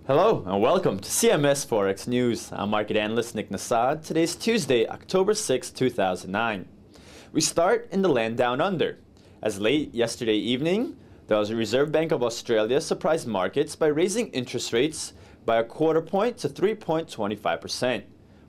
Hello and welcome to CMS Forex News. I'm market analyst Nick Nassad. Today's Tuesday, October 6, 2009. We start in the land down under. As late yesterday evening, the Reserve Bank of Australia surprised markets by raising interest rates by a quarter point to 3.25%.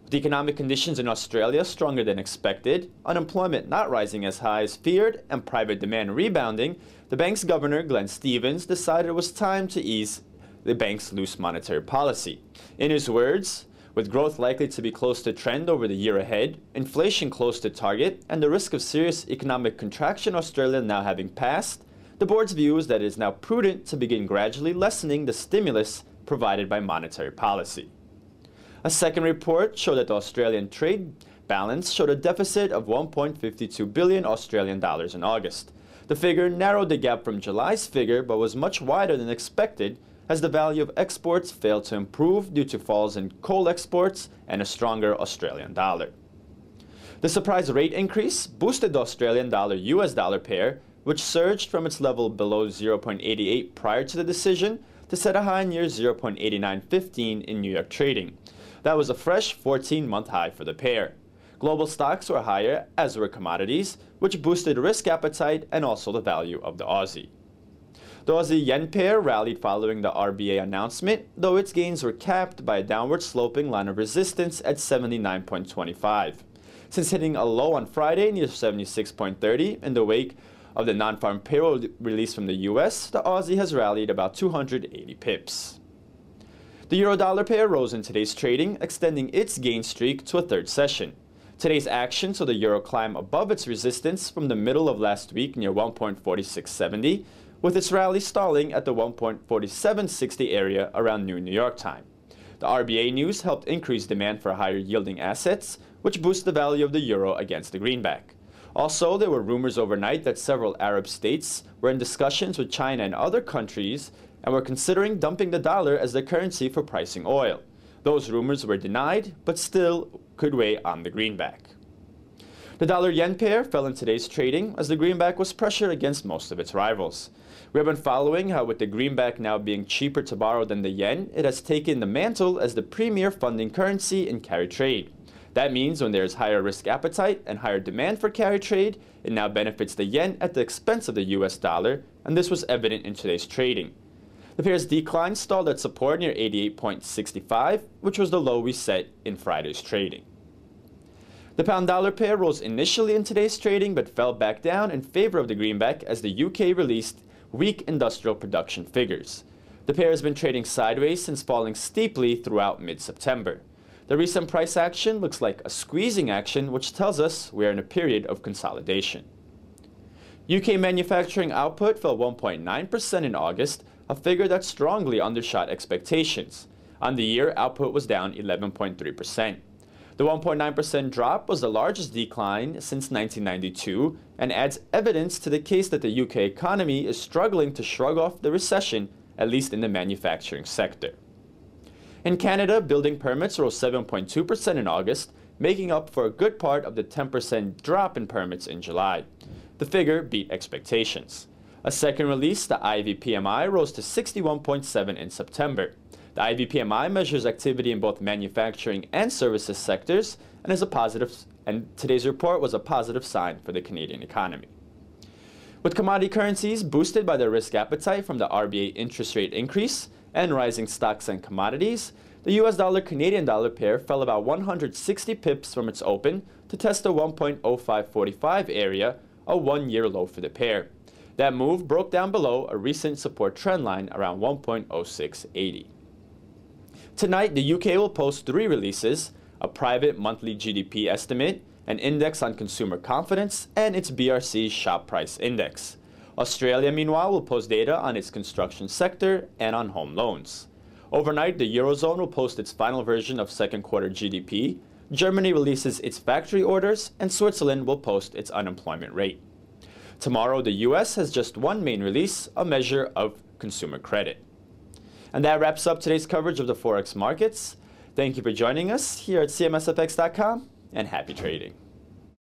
With economic conditions in Australia stronger than expected, unemployment not rising as high as feared, and private demand rebounding, the bank's governor, Glenn Stevens, decided it was time to ease the bank's loose monetary policy. In his words, with growth likely to be close to trend over the year ahead, inflation close to target, and the risk of serious economic contraction in Australia now having passed, the board's view is that it is now prudent to begin gradually lessening the stimulus provided by monetary policy. A second report showed that the Australian trade balance showed a deficit of 1.52 billion Australian dollars in August. The figure narrowed the gap from July's figure but was much wider than expected, as the value of exports failed to improve due to falls in coal exports and a stronger Australian dollar. The surprise rate increase boosted the Australian dollar-US dollar pair, which surged from its level below 0.88 prior to the decision to set a high near 0.8915 in New York trading. That was a fresh 14-month high for the pair. Global stocks were higher, as were commodities, which boosted risk appetite and also the value of the Aussie. The Aussie-Yen pair rallied following the RBA announcement, though its gains were capped by a downward sloping line of resistance at 79.25. Since hitting a low on Friday near 76.30 in the wake of the non-farm payroll release from the US, the Aussie has rallied about 280 pips. The Euro-dollar pair rose in today's trading, extending its gain streak to a third session. Today's action saw the euro climb above its resistance from the middle of last week near 1.4670, with its rally stalling at the 1.4760 area around noon New York time. The RBA news helped increase demand for higher yielding assets, which boosts the value of the euro against the greenback. Also, there were rumors overnight that several Arab states were in discussions with China and other countries and were considering dumping the dollar as the currency for pricing oil. Those rumors were denied, but still could weigh on the greenback. The dollar-yen pair fell in today's trading as the greenback was pressured against most of its rivals. We have been following how, with the greenback now being cheaper to borrow than the yen, it has taken the mantle as the premier funding currency in carry trade. That means when there is higher risk appetite and higher demand for carry trade, it now benefits the yen at the expense of the US dollar, and this was evident in today's trading. The pair's decline stalled at support near 88.65, which was the low we set in Friday's trading. The pound-dollar pair rose initially in today's trading but fell back down in favor of the greenback as the UK released weak industrial production figures. The pair has been trading sideways since falling steeply throughout mid-September. The recent price action looks like a squeezing action, which tells us we are in a period of consolidation. UK manufacturing output fell 1.9% in August, a figure that strongly undershot expectations. On the year, output was down 11.3%. The 1.9% drop was the largest decline since 1992 and adds evidence to the case that the UK economy is struggling to shrug off the recession, at least in the manufacturing sector. In Canada, building permits rose 7.2% in August, making up for a good part of the 10% drop in permits in July. The figure beat expectations. A second release, the IV PMI, rose to 61.7 in September. The IV PMI measures activity in both manufacturing and services sectors and today's report was a positive sign for the Canadian economy. With commodity currencies boosted by the risk appetite from the RBA interest rate increase and rising stocks and commodities, the US dollar-Canadian dollar pair fell about 160 pips from its open to test the 1.0545 area, a one-year low for the pair. That move broke down below a recent support trend line around 1.0680. Tonight, the UK will post three releases: a private monthly GDP estimate, an index on consumer confidence, and its BRC shop price index. Australia, meanwhile, will post data on its construction sector and on home loans. Overnight, the Eurozone will post its final version of second quarter GDP, Germany releases its factory orders, and Switzerland will post its unemployment rate. Tomorrow, the US has just one main release, a measure of consumer credit. And that wraps up today's coverage of the Forex markets. Thank you for joining us here at CMSFX.com, and happy trading.